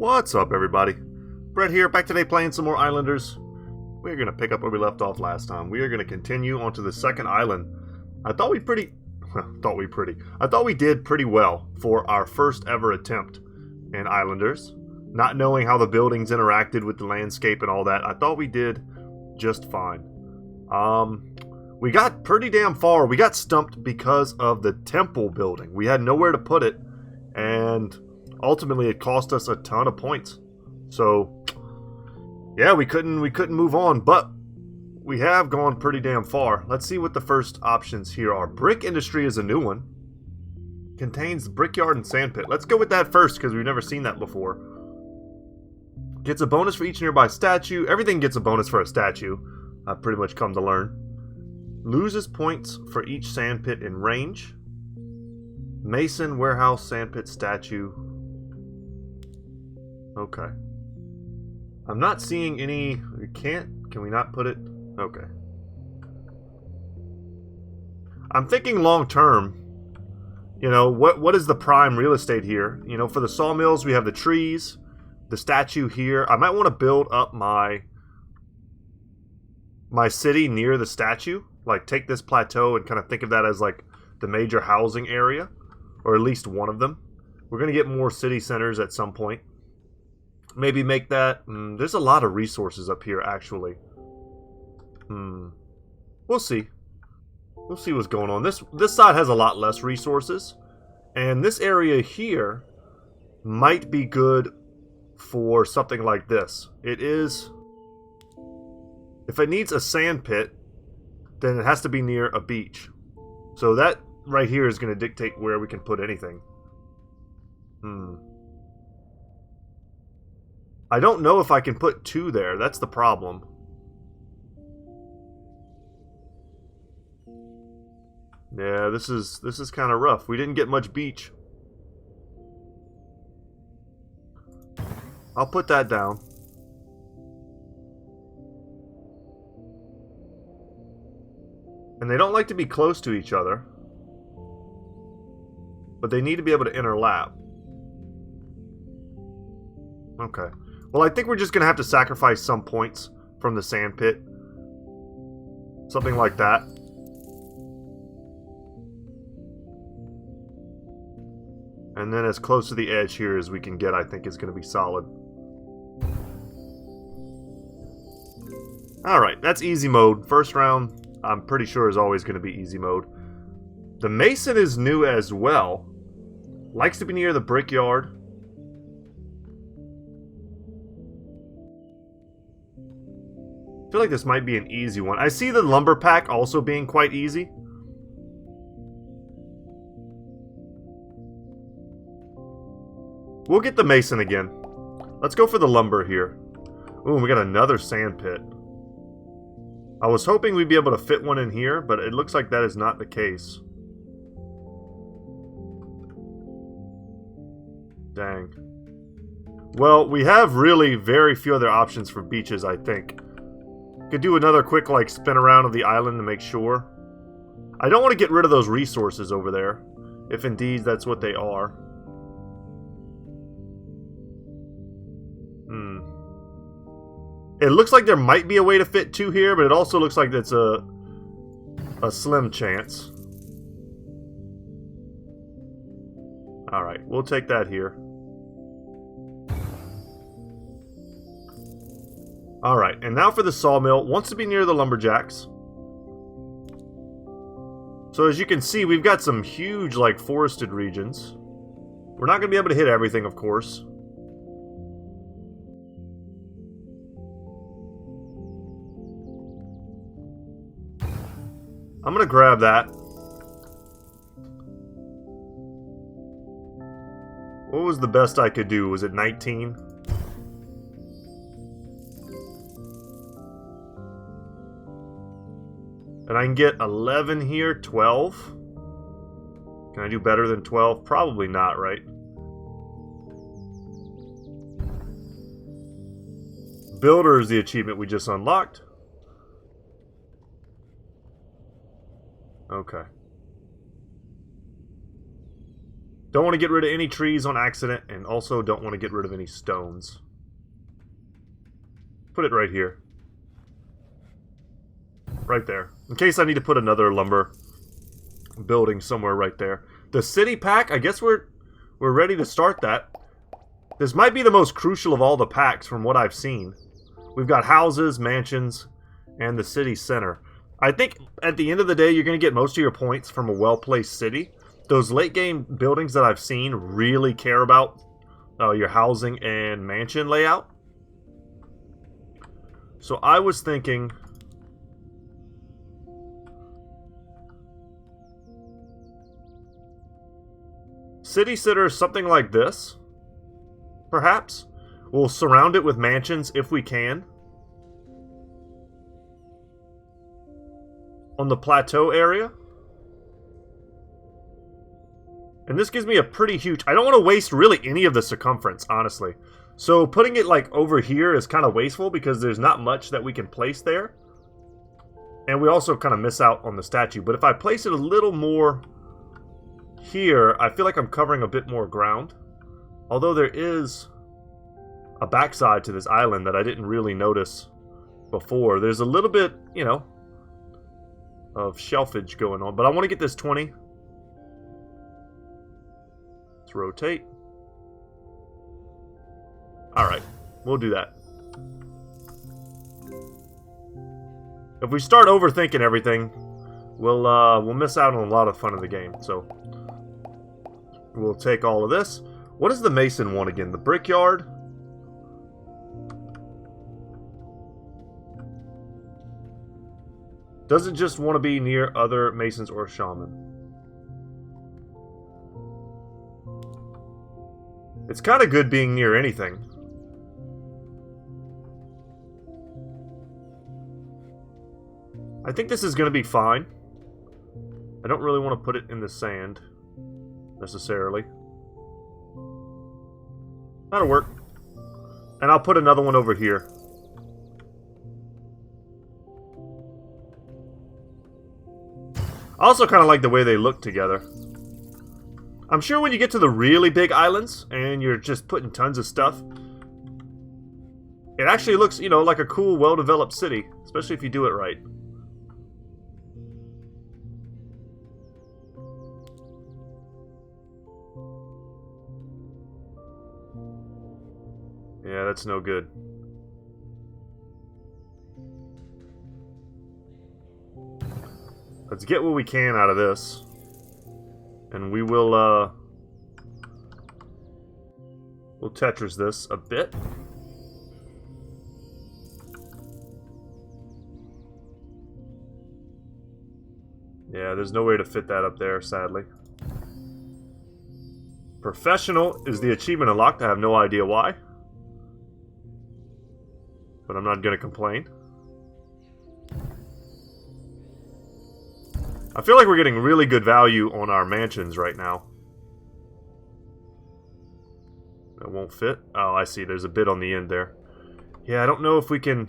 What's up, everybody? Brett here, back today playing some more Islanders. We're going to pick up where we left off last time. We are going to continue onto the second island. I thought we did pretty well for our first ever attempt in Islanders. Not knowing how the buildings interacted with the landscape and all that, I thought we did just fine. We got pretty damn far. We got stumped because of the temple building. We had nowhere to put it, and ultimately it cost us a ton of points. So yeah, we couldn't move on, but we have gone pretty damn far. Let's see what the first options here are. Brick industry is a new one. Contains brickyard and sandpit. Let's go with that first because we've never seen that before. Gets a bonus for each nearby statue. Everything gets a bonus for a statue. I've pretty much come to learn. Loses points for each sandpit in range. Mason, warehouse, sandpit, statue. Okay. I'm not seeing any... Can we not put it? Okay. I'm thinking long term. You know, what is the prime real estate here? You know, for the sawmills, we have the trees, the statue here. I might want to build up my city near the statue. Like, take this plateau and kind of think of that as, like, the major housing area. Or at least one of them. We're going to get more city centers at some point. Maybe make that... there's a lot of resources up here, actually. We'll see. We'll see what's going on. This side has a lot less resources. And this area here might be good for something like this. It is... If it needs a sand pit, then it has to be near a beach. So that right here is going to dictate where we can put anything. I don't know if I can put 2 there. That's the problem. Yeah, this is kind of rough. We didn't get much beach. I'll put that down. And they don't like to be close to each other. But they need to be able to interlap. Okay. Well, I think we're just going to have to sacrifice some points from the sand pit. Something like that. And then as close to the edge here as we can get, I think is going to be solid. Alright, that's easy mode. First round, I'm pretty sure is always going to be easy mode. The Mason is new as well. Likes to be near the brickyard. I feel like this might be an easy one. I see the lumber pack also being quite easy. We'll get the Mason again. Let's go for the lumber here. Ooh, we got another sand pit. I was hoping we'd be able to fit one in here, but it looks like that is not the case. Dang. Well, we have really very few other options for beaches, I think. Could do another quick, like, spin around of the island to make sure. I don't want to get rid of those resources over there, if indeed that's what they are. It looks like there might be a way to fit 2 here, but it also looks like it's a slim chance. Alright, we'll take that here. Alright, and now for the sawmill. Wants to be near the lumberjacks. So as you can see, we've got some huge, like, forested regions. We're not going to be able to hit everything, of course. I'm going to grab that. What was the best I could do? Was it 19? And I can get 11 here, 12. Can I do better than 12? Probably not, right? Builder is the achievement we just unlocked. Okay. Don't want to get rid of any trees on accident, and also don't want to get rid of any stones. Put it right here. Right there. In case I need to put another lumber building somewhere right there. The city pack, I guess we're ready to start that. This might be the most crucial of all the packs from what I've seen. We've got houses, mansions, and the city center. I think at the end of the day, you're going to get most of your points from a well-placed city. Those late-game buildings that I've seen really care about your housing and mansion layout. So I was thinking... city center, something like this, perhaps. We'll surround it with mansions if we can. On the plateau area. And this gives me a pretty huge... I don't want to waste really any of the circumference, honestly. So putting it like over here is kind of wasteful because there's not much that we can place there. And we also kind of miss out on the statue. But if I place it a little more... here, I feel like I'm covering a bit more ground. Although there is a backside to this island that I didn't really notice before. There's a little bit, you know, of shelfage going on. But I want to get this 20. Let's rotate. Alright, we'll do that. If we start overthinking everything, we'll miss out on a lot of fun in the game. So... we'll take all of this. What is the mason one again? The brickyard? Doesn't just want to be near other masons or shaman. It's kind of good being near anything. I think this is going to be fine. I don't really want to put it in the sand. Necessarily. That'll work. And I'll put another one over here. I also kind of like the way they look together. I'm sure when you get to the really big islands and you're just putting tons of stuff, it actually looks, you know, like a cool, well-developed city, especially if you do it right. Yeah, that's no good. Let's get what we can out of this. And we will, we'll Tetris this a bit. Yeah, there's no way to fit that up there, sadly. Professional is the achievement unlocked. I have no idea why. But I'm not going to complain. I feel like we're getting really good value on our mansions right now. It won't fit. Oh, I see. There's a bit on the end there. Yeah, I don't know if we can...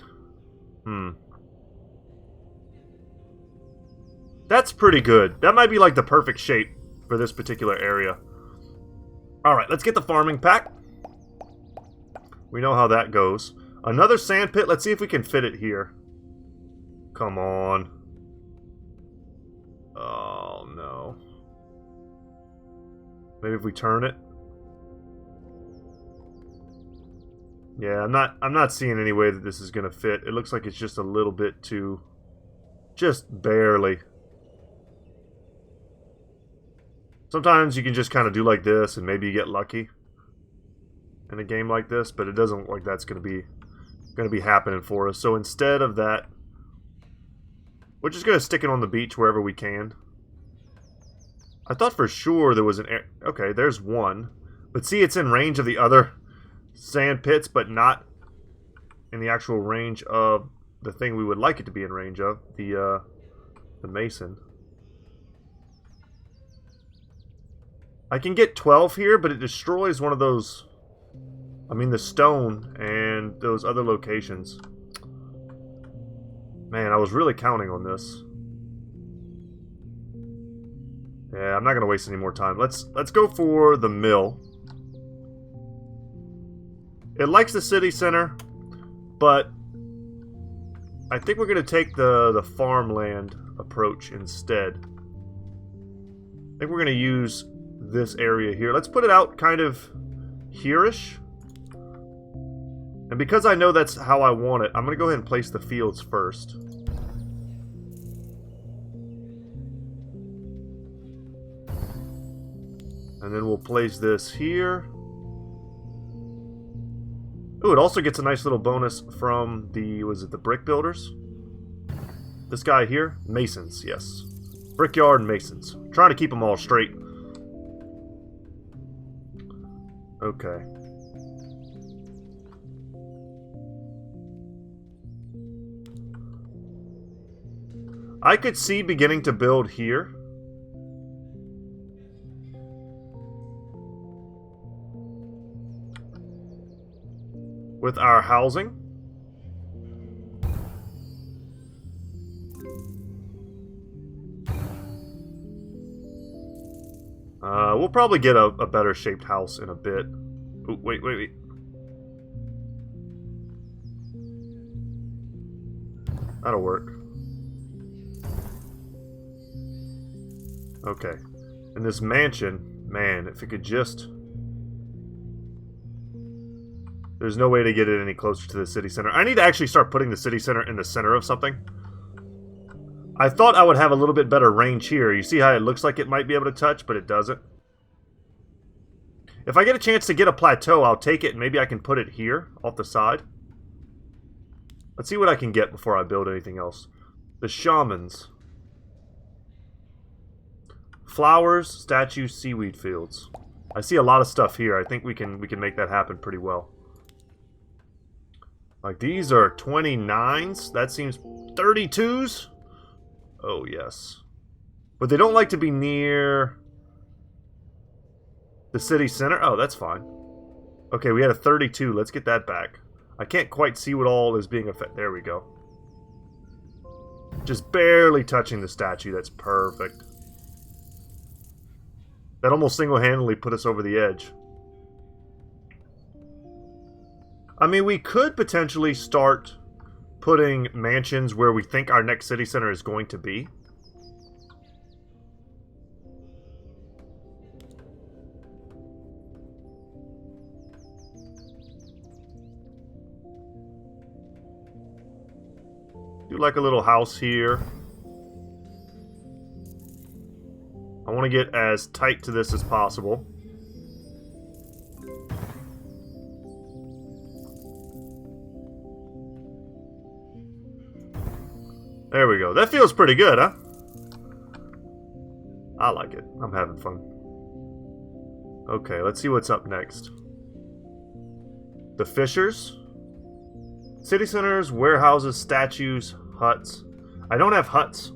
That's pretty good. That might be like the perfect shape for this particular area. Alright, let's get the farming pack. We know how that goes. Another sand pit. Let's see if we can fit it here. Come on. Oh, no. Maybe if we turn it. Yeah, I'm not seeing any way that this is going to fit. It looks like it's just a little bit too... just barely. Sometimes you can just kind of do like this and maybe you get lucky in a game like this, but it doesn't look like that's going to be happening for us. So instead of that, we're just going to stick it on the beach wherever we can. I thought for sure there was an... Okay, there's one. But see, it's in range of the other sand pits, but not in the actual range of the thing we would like it to be in range of. The mason. I can get 12 here, but it destroys one of those... I mean, the stone and those other locations. Man, I was really counting on this. Yeah, I'm not gonna waste any more time. Let's go for the mill. It likes the city center, but I think we're gonna take the farmland approach instead. I think we're gonna use this area here. Let's put it out kind of here-ish. And because I know that's how I want it, I'm gonna go ahead and place the fields first. And then we'll place this here. Ooh, it also gets a nice little bonus from the, was it the brick builders? This guy here? Masons, yes. Brickyard and masons. I'm trying to keep them all straight. Okay. I could see beginning to build here. With our housing. We'll probably get a better shaped house in a bit. Ooh, wait. That'll work. Okay. And this mansion, man, if it could just... There's no way to get it any closer to the city center. I need to actually start putting the city center in the center of something. I thought I would have a little bit better range here. You see how it looks like it might be able to touch, but it doesn't. If I get a chance to get a plateau, I'll take it and maybe I can put it here, off the side. Let's see what I can get before I build anything else. The shamans. Flowers, statues, seaweed fields. I see a lot of stuff here. I think we can make that happen pretty well. Like, these are 29s. That seems 32s. Oh, yes. But they don't like to be near the city center. Oh, that's fine. Okay, we had a 32. Let's get that back. I can't quite see what all is being affected. There we go. Just barely touching the statue. That's perfect. That almost single-handedly put us over the edge. I mean, we could potentially start putting mansions where we think our next city center is going to be. Do like a little house here. I want to get as tight to this as possible. There we go. That feels pretty good, huh? I like it. I'm having fun. Okay, let's see what's up next. The fishers. City centers, warehouses, statues, huts. I don't have huts.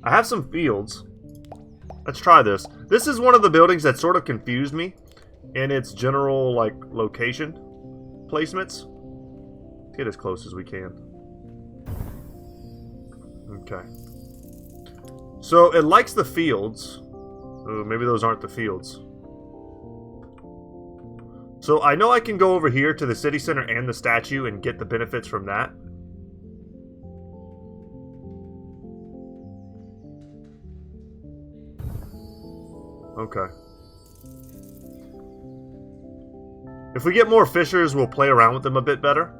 I have some fields. Let's try this. This is one of the buildings that sort of confused me in its general, like, location placements. Let's get as close as we can. Okay. So, it likes the fields. Ooh, maybe those aren't the fields. So, I know I can go over here to the city center and the statue and get the benefits from that. Okay. If we get more fishers, we'll play around with them a bit better.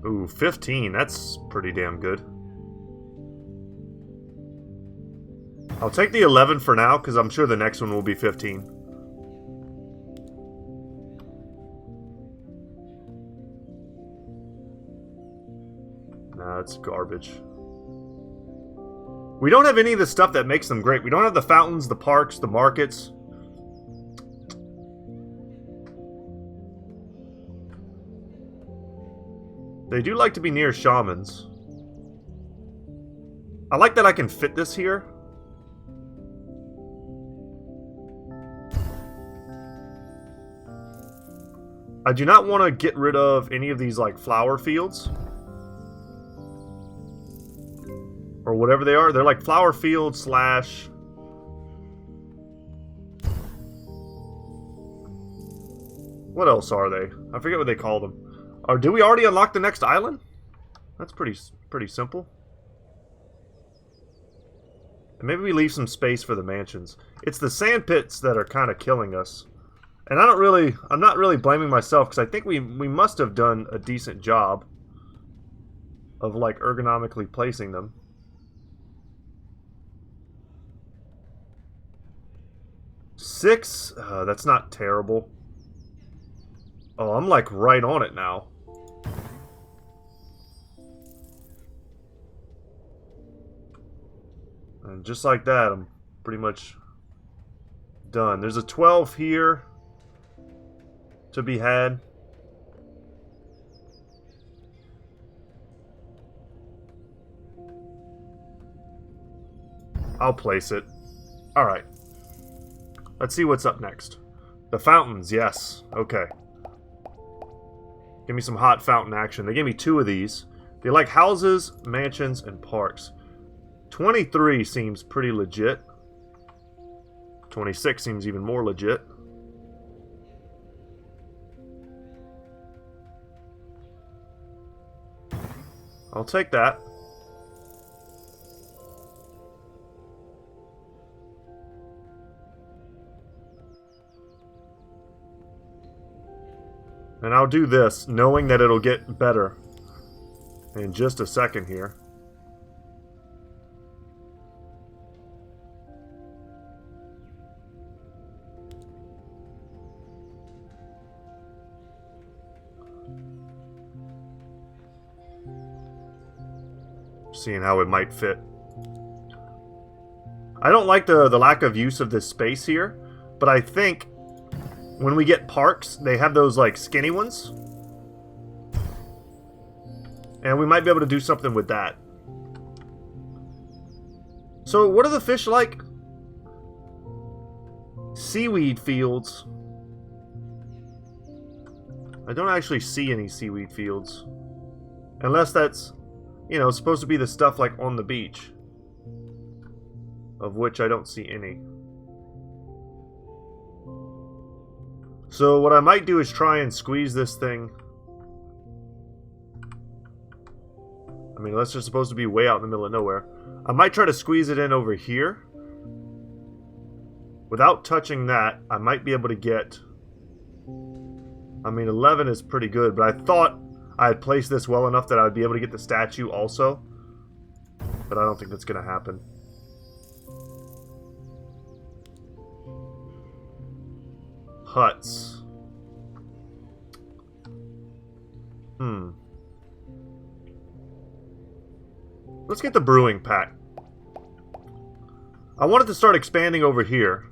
Ooh, 15. That's pretty damn good. I'll take the 11 for now, because I'm sure the next one will be 15. Nah, it's garbage. We don't have any of the stuff that makes them great. We don't have the fountains, the parks, the markets. They do like to be near shamans. I like that I can fit this here. I do not want to get rid of any of these like flower fields. Or whatever they are. They're like flower fields slash... What else are they? I forget what they call them. Or do we already unlock the next island? That's pretty simple. And maybe we leave some space for the mansions. It's the sand pits that are kind of killing us. And I'm not really blaming myself, because I think we must have done a decent job of like ergonomically placing them. Six? That's not terrible. Oh, I'm like right on it now. And just like that, I'm pretty much done. There's a 12 here to be had. I'll place it. Alright. Let's see what's up next. The fountains, yes. Okay. Give me some hot fountain action. They gave me 2 of these. They like houses, mansions, and parks. 23 seems pretty legit. 26 seems even more legit. I'll take that. And I'll do this, knowing that it'll get better in just a second here. Seeing how it might fit. I don't like the lack of use of this space here, but I think when we get parks, they have those like skinny ones. And we might be able to do something with that. So what are the fish like? Seaweed fields. I don't actually see any seaweed fields. Unless that's, you know, supposed to be the stuff like on the beach. Of which I don't see any. So what I might do is try and squeeze this thing. I mean, unless they're supposed to be way out in the middle of nowhere. I might try to squeeze it in over here. Without touching that, I might be able to get... I mean, 11 is pretty good, but I thought I had placed this well enough that I would be able to get the statue also. But I don't think that's going to happen. Huts. Let's get the brewing pack. I wanted to start expanding over here.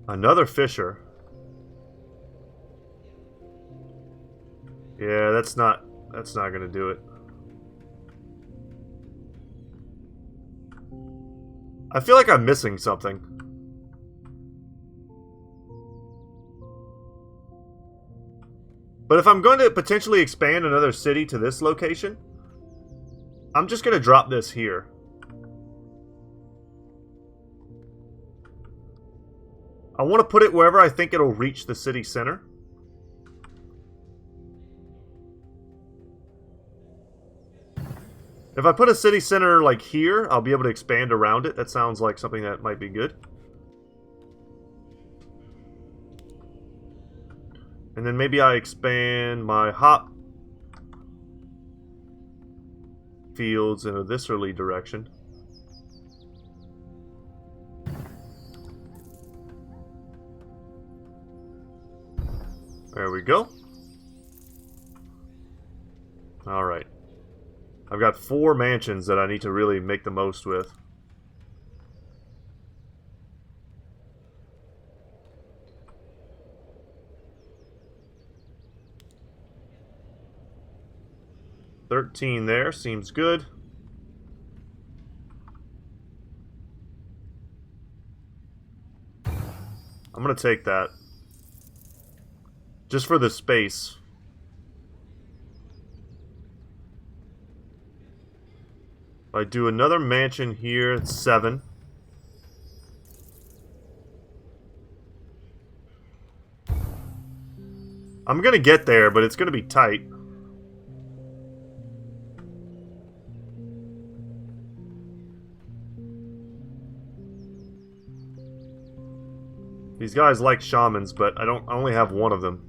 Another fisher. Yeah, that's not gonna do it. I feel like I'm missing something. But if I'm going to potentially expand another city to this location, I'm just going to drop this here. I want to put it wherever I think it'll reach the city center. If I put a city center like here, I'll be able to expand around it. That sounds like something that might be good. And then maybe I expand my hop fields in a viscerally direction. There we go. Alright. I've got 4 mansions that I need to really make the most with. $13 there, seems good. I'm gonna take that. Just for the space. If I do another mansion here, it's 7. I'm gonna get there, but it's gonna be tight. These guys like shamans, but I only have one of them.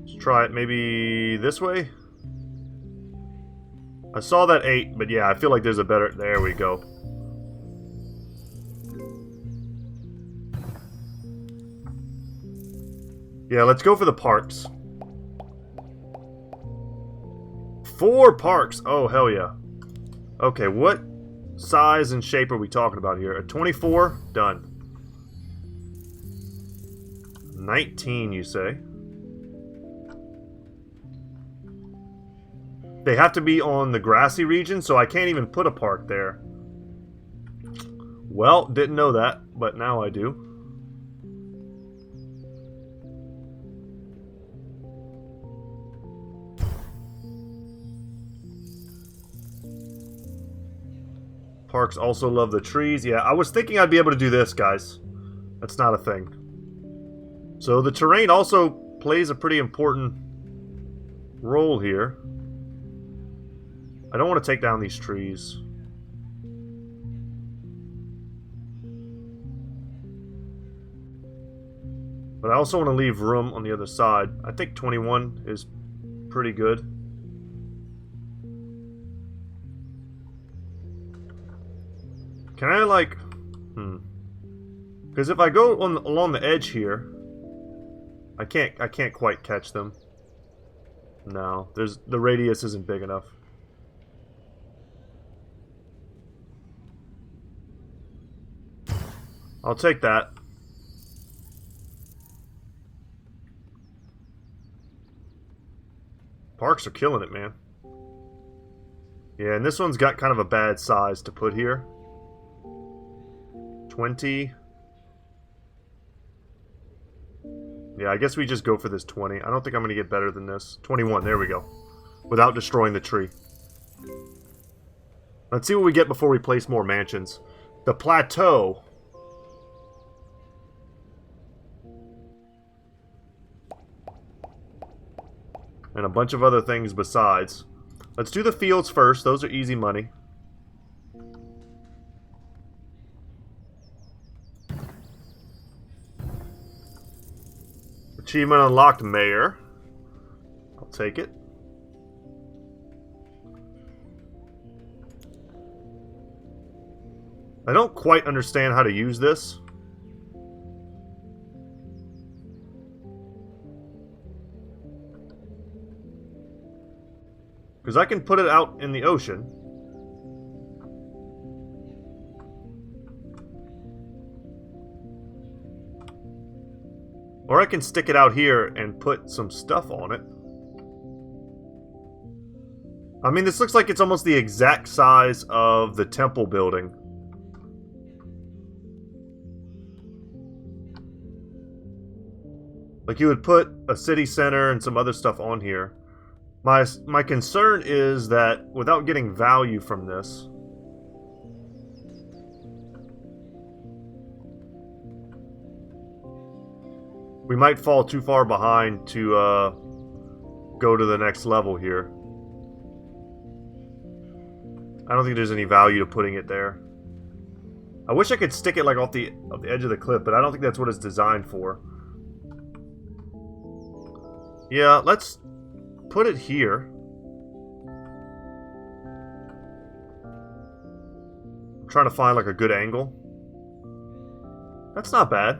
Let's try it maybe this way. I saw that 8, but yeah, I feel like there's a better... There we go. Yeah, let's go for the parks. 4 parks! Oh, hell yeah. Okay, what size and shape are we talking about here? A 24? Done. 19, you say? They have to be on the grassy region, so I can't even put a park there. Well, didn't know that, but now I do. Parks also love the trees. Yeah, I was thinking I'd be able to do this, guys. That's not a thing. So the terrain also plays a pretty important role here. I don't want to take down these trees. But I also want to leave room on the other side. I think 21 is pretty good. Can I, like... Because if I go along the edge here, I can't quite catch them. No, the radius isn't big enough. I'll take that. Parks are killing it, man. Yeah, and this one's got kind of a bad size to put here. 20. Yeah, I guess we just go for this 20. I don't think I'm going to get better than this. 21, there we go. Without destroying the tree. Let's see what we get before we place more mansions. The plateau. And a bunch of other things besides. Let's do the fields first. Those are easy money. Achievement unlocked, Mayor. I'll take it. I don't quite understand how to use this. Because I can put it out in the ocean. Or I can stick it out here and put some stuff on it. I mean, this looks like it's almost the exact size of the temple building. Like you would put a city center and some other stuff on here. My concern is that without getting value from this, we might fall too far behind to go to the next level here. I don't think there's any value to putting it there. I wish I could stick it like off the edge of the cliff, but I don't think that's what it's designed for. Yeah, let's put it here. I'm trying to find like a good angle. That's not bad.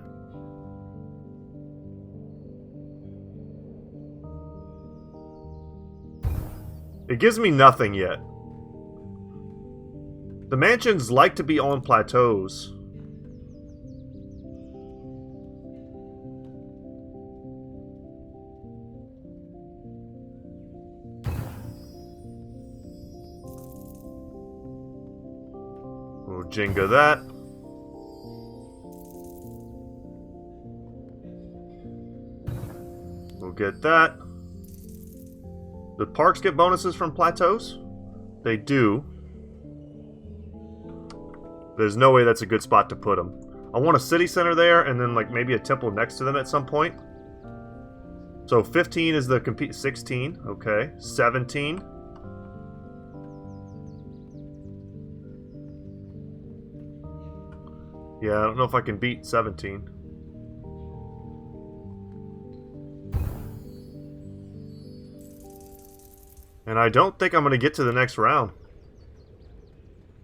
It gives me nothing yet. The mansions like to be on plateaus. Jenga that. We'll get that. Do parks get bonuses from plateaus? They do. There's no way that's a good spot to put them. I want a city center there, and then like maybe a temple next to them at some point. So 15 is the compete. 16, okay. 17. Yeah, I don't know if I can beat 17. And I don't think I'm going to get to the next round.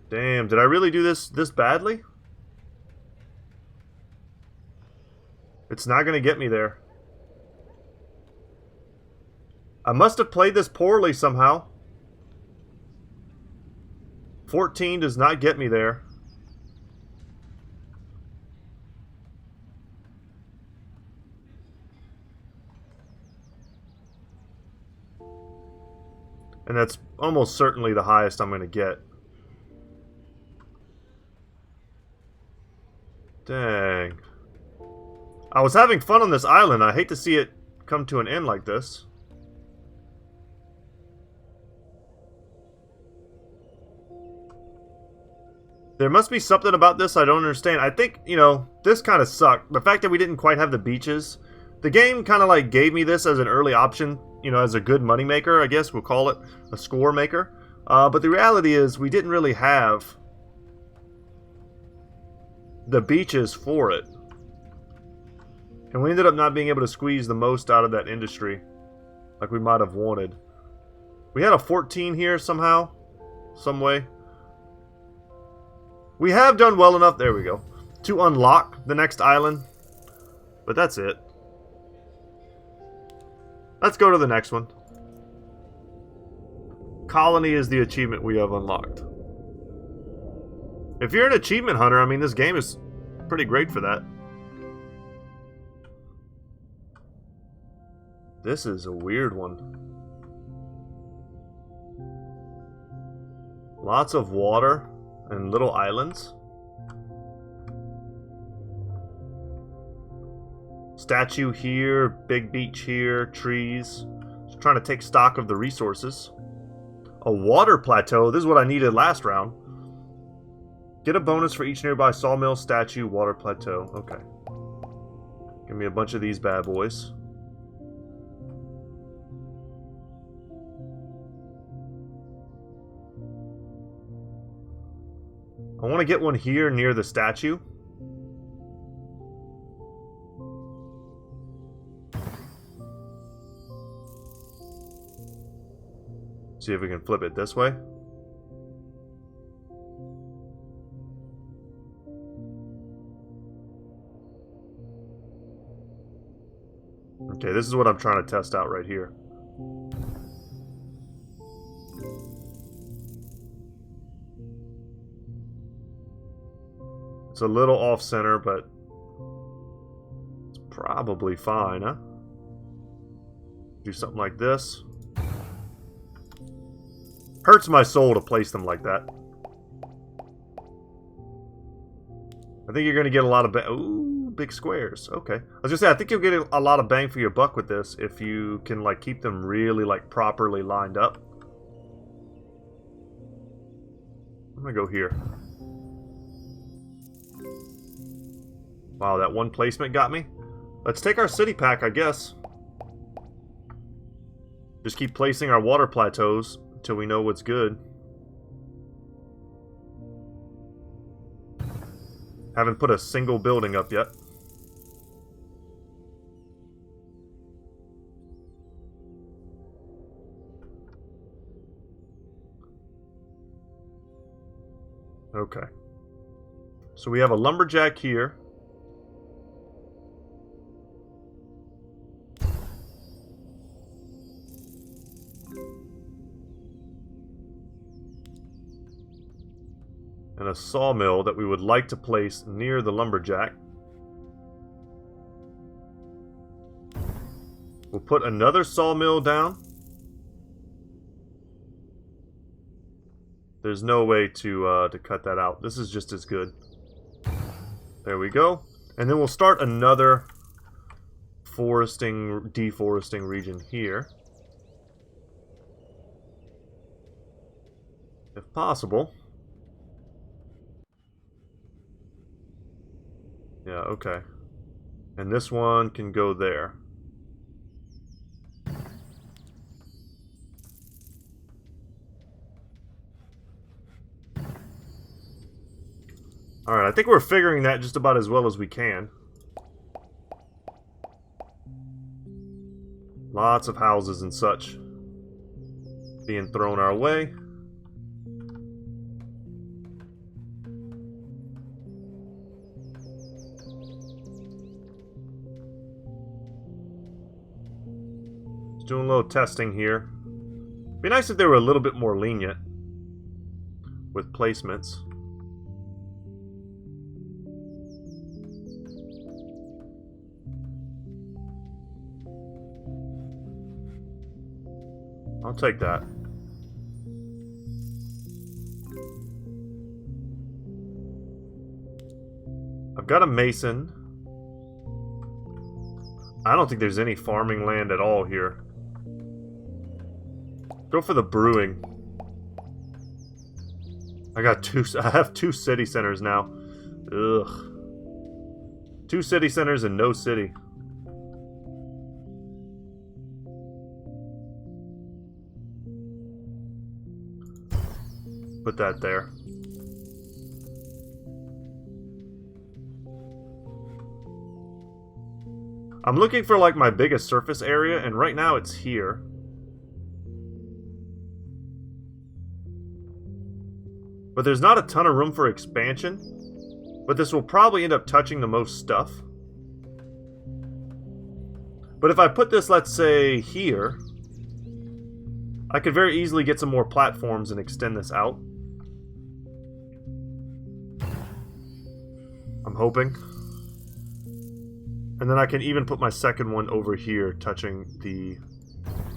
Damn, did I really do this badly? It's not going to get me there. I must have played this poorly somehow. 14 does not get me there. And that's almost certainly the highest I'm going to get. Dang. I was having fun on this island. I hate to see it come to an end like this. There must be something about this I don't understand. I think, you know, this kind of sucked. The fact that we didn't quite have the beaches. The game kind of like gave me this as an early option, you know, as a good money maker, I guess we'll call it, a score maker. But the reality is we didn't really have the beaches for it. And we ended up not being able to squeeze the most out of that industry like we might have wanted. We had a 14 here somehow, some way. We have done well enough, there we go, to unlock the next island. But that's it. Let's go to the next one. Colony is the achievement we have unlocked. If you're an achievement hunter, I mean, this game is pretty great for that. This is a weird one. Lots of water and little islands. Statue here, big beach here, trees. Just trying to take stock of the resources. A water plateau. This is what I needed last round. Get a bonus for each nearby sawmill, statue, water plateau. Okay. Give me a bunch of these bad boys. I want to get one here near the statue. See if we can flip it this way. Okay, this is what I'm trying to test out right here. It's a little off-center, but it's probably fine, huh? Do something like this. Hurts my soul to place them like that. I think you're going to get a lot of... Ooh, big squares. Okay. I was going to say, I think you'll get a lot of bang for your buck with this if you can, like, keep them really, like, properly lined up. I'm going to go here. Wow, that one placement got me. Let's take our city pack, I guess. Just keep placing our water plateaus until we know what's good. Haven't put a single building up yet. Okay. So we have a lumberjack here. And a sawmill that we would like to place near the lumberjack. We'll put another sawmill down. There's no way to cut that out. This is just as good. There we go. And then we'll start another deforesting region here. If possible. Yeah, okay. And this one can go there. Alright, I think we're figuring that just about as well as we can. Lots of houses and such being thrown our way. Just doing a little testing here. Be nice if they were a little bit more lenient with placements. I'll take that. I've got a mason. I don't think there's any farming land at all here. Go for the brewing. I have two city centers now. Ugh. 2 city centers and no city. Put that there. I'm looking for like my biggest surface area, and right now it's here. But there's not a ton of room for expansion. But this will probably end up touching the most stuff. But if I put this, let's say, here, I could very easily get some more platforms and extend this out. I'm hoping. And then I can even put my second one over here, touching the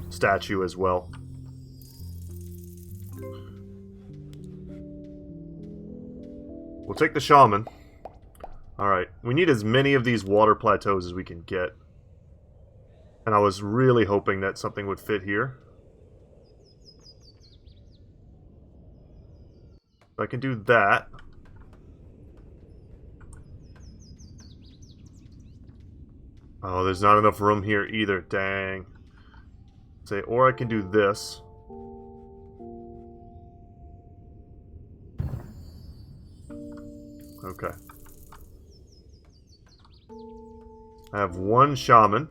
statue as well. We'll take the shaman. Alright, we need as many of these water plateaus as we can get. And I was really hoping that something would fit here. I can do that. Oh, there's not enough room here either. Dang. Say, or I can do this. Okay. I have 1 shaman.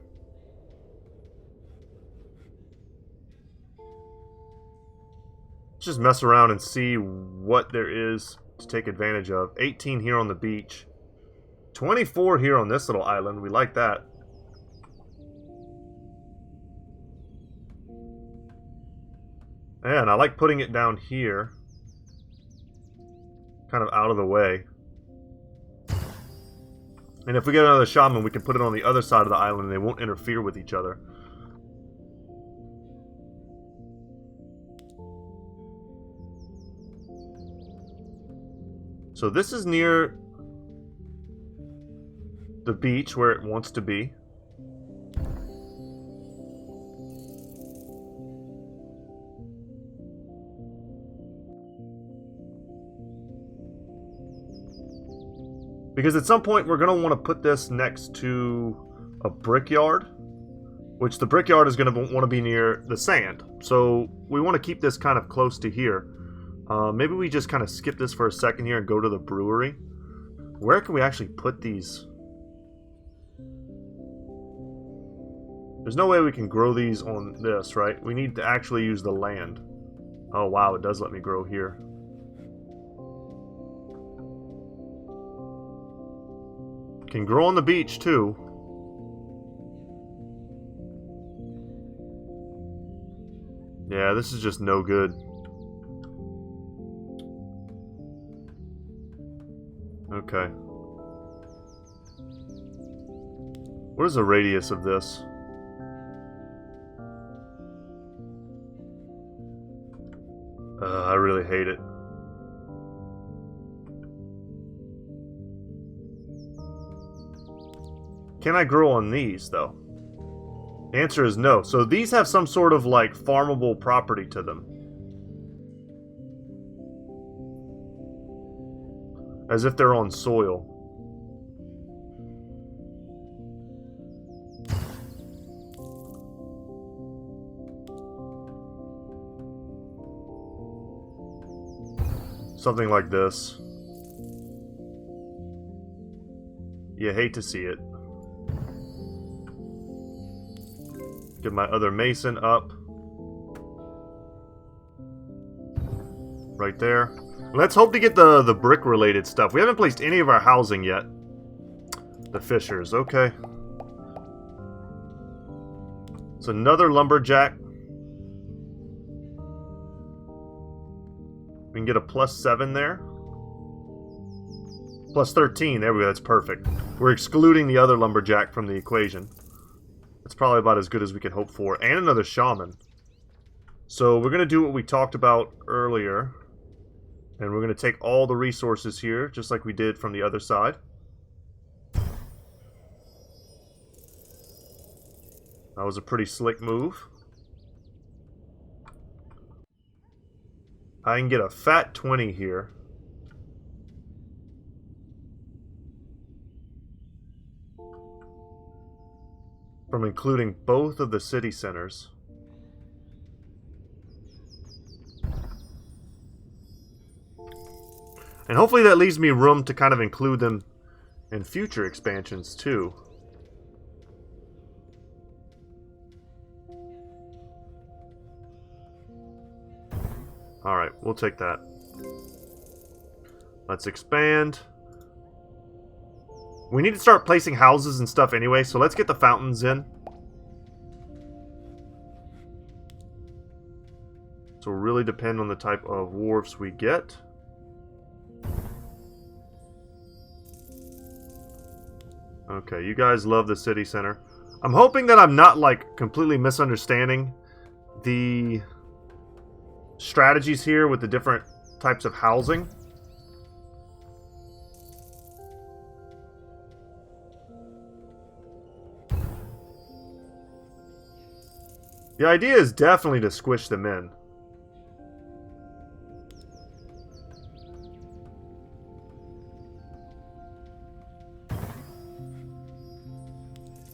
Let's just mess around and see what there is to take advantage of. 18 here on the beach. 24 here on this little island. We like that. And I like putting it down here. Kind of out of the way. And if we get another shaman, we can put it on the other side of the island and they won't interfere with each other. So this is near the beach where it wants to be. Because at some point we're going to want to put this next to a brickyard, which the brickyard is going to want to be near the sand. So we want to keep this kind of close to here. Maybe we just kind of skip this for a second here and go to the brewery. Where can we actually put these? There's no way we can grow these on this, right? We need to actually use the land. Oh wow, it does let me grow here. Can grow on the beach too. Yeah, this is just no good. Okay. What is the radius of this? I really hate it. Can I grow on these, though? The answer is no. So these have some sort of, like, farmable property to them. As if they're on soil. Something like this. You hate to see it. Get my other mason up. Right there. Let's hope to get the brick related stuff. We haven't placed any of our housing yet. The fishers, okay. It's another lumberjack. We can get a +7 there. +13, there we go, that's perfect. We're excluding the other lumberjack from the equation. That's probably about as good as we can hope for. And another shaman. So we're going to do what we talked about earlier. And we're going to take all the resources here, just like we did from the other side. That was a pretty slick move. I can get a fat 20 here. From including both of the city centers. And hopefully that leaves me room to kind of include them in future expansions too. Alright, we'll take that. Let's expand. We need to start placing houses and stuff anyway, so let's get the fountains in. So it'll really depend on the type of wharfs we get. Okay, you guys love the city center. I'm hoping that I'm not, like, completely misunderstanding the strategies here with the different types of housing. The idea is definitely to squish them in.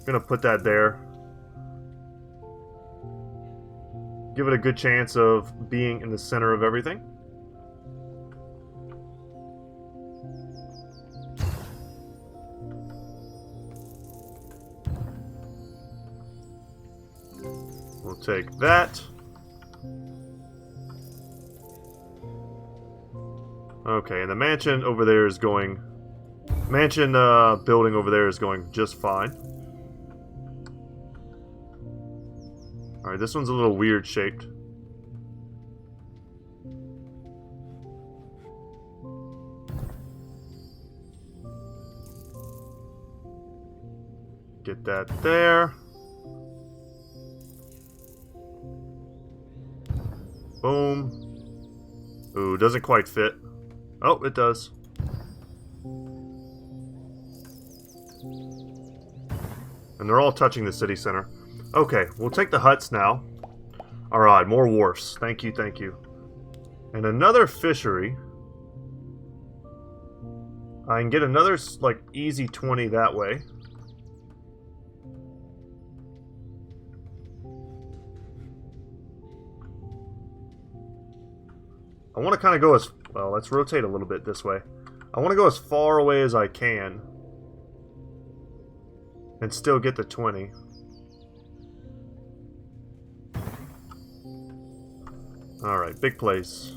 Gonna put that there. Give it a good chance of being in the center of everything. We'll take that. Okay, and the mansion over there is going... Mansion building over there is going just fine. Alright, this one's a little weird shaped. Get that there. Boom. Ooh, doesn't quite fit. Oh, it does. And they're all touching the city center. Okay, we'll take the huts now. Alright, more wharfs. Thank you, thank you. And another fishery. I can get another, like, easy 20 that way. I want to kind of go as... Well, let's rotate a little bit this way. I want to go as far away as I can. And still get the 20. Alright, big place.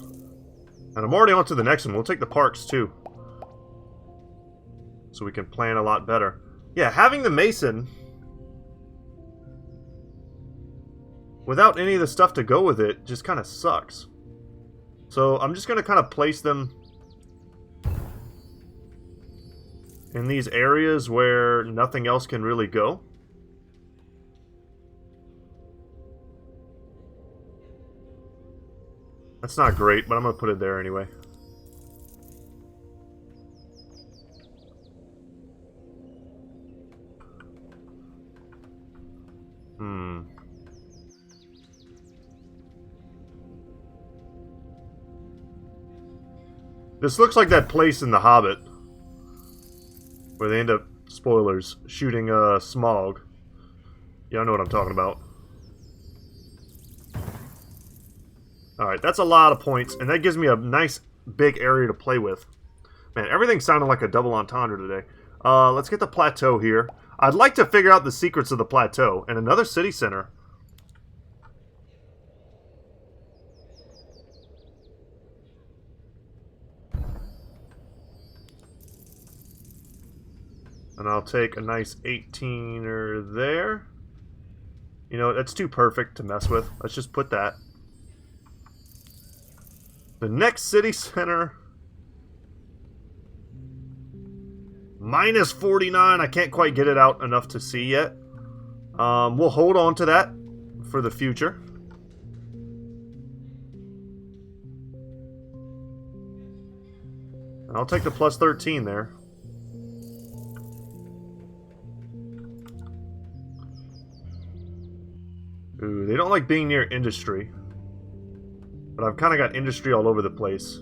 And I'm already on to the next one. We'll take the parks too. So we can plan a lot better. Yeah, having the mason without any of the stuff to go with it just kind of sucks. So I'm just going to kind of place them in these areas where nothing else can really go. That's not great, but I'm going to put it there anyway. Hmm. This looks like that place in The Hobbit where they end up, spoilers, shooting Smog. Yeah, I know what I'm talking about. Alright, that's a lot of points, and that gives me a nice big area to play with. Man, everything's sounding like a double entendre today. Let's get the plateau here. I'd like to figure out the secrets of the plateau. And another city center. And I'll take a nice 18er there. You know, that's too perfect to mess with. Let's just put that. The next city center... Minus 49. I can't quite get it out enough to see yet. We'll hold on to that for the future. And I'll take the plus 13 there. Ooh, they don't like being near industry. But I've kind of got industry all over the place.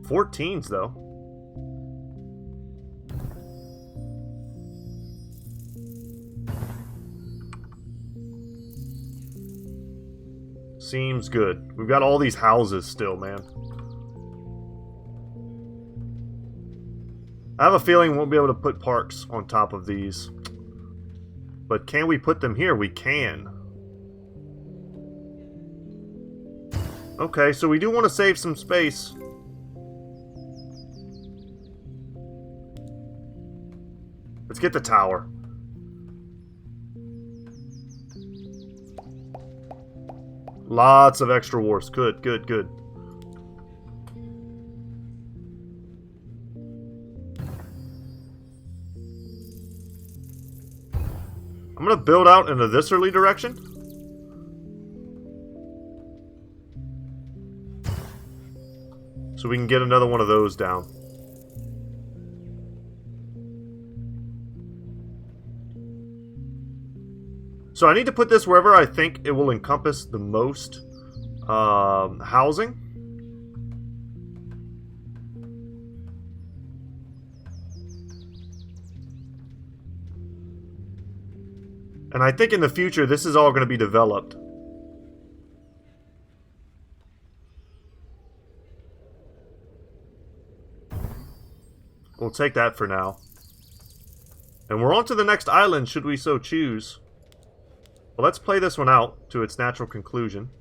14s, though. Seems good. We've got all these houses still, man. I have a feeling we won't be able to put parks on top of these. But can we put them here? We can. Okay, so we do want to save some space. Let's get the tower. Lots of extra wharfs. Good, good, good. I'm going to build out in a thisserly direction. So we can get another one of those down. So I need to put this wherever I think it will encompass the most housing. And I think in the future this is all going to be developed. We'll take that for now. And we're on to the next island should we so choose. Well, let's play this one out to its natural conclusion.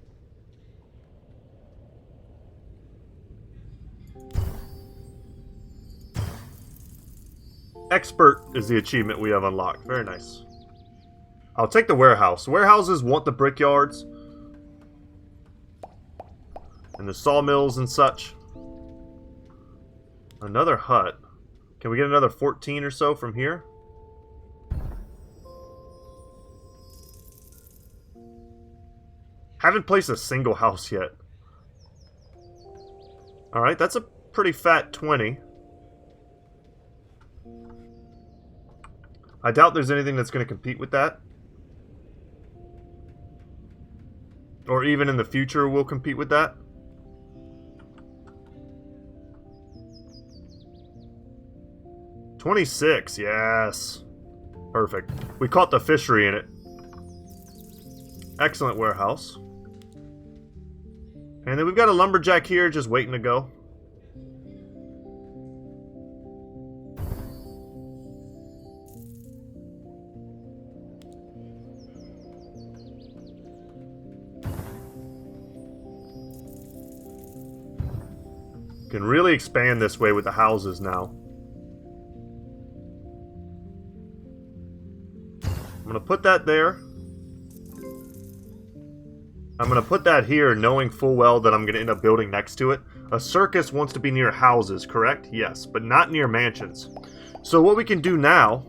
Expert is the achievement we have unlocked. Very nice. I'll take the warehouse. Warehouses want the brickyards. And the sawmills and such. Another hut. Can we get another 14 or so from here? Haven't placed a single house yet. Alright, that's a pretty fat 20. I doubt there's anything that's going to compete with that. Or even in the future will compete with that. $26, yes. Perfect. We caught the fishery in it. Excellent warehouse. And then we've got a lumberjack here just waiting to go. Can really expand this way with the houses now. I'm going to put that there. I'm going to put that here knowing full well that I'm going to end up building next to it. A circus wants to be near houses, correct? Yes, but not near mansions. So what we can do now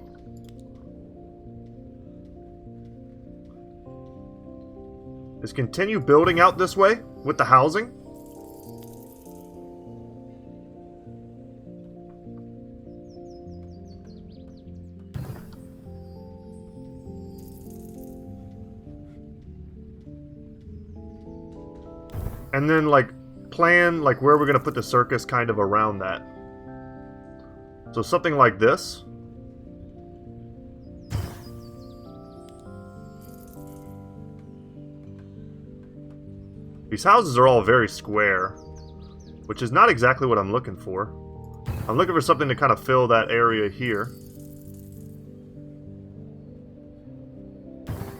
is continue building out this way with the housing. And then, like, plan, like, where we're going to put the circus kind of around that. So something like this. These houses are all very square, which is not exactly what I'm looking for. I'm looking for something to kind of fill that area here.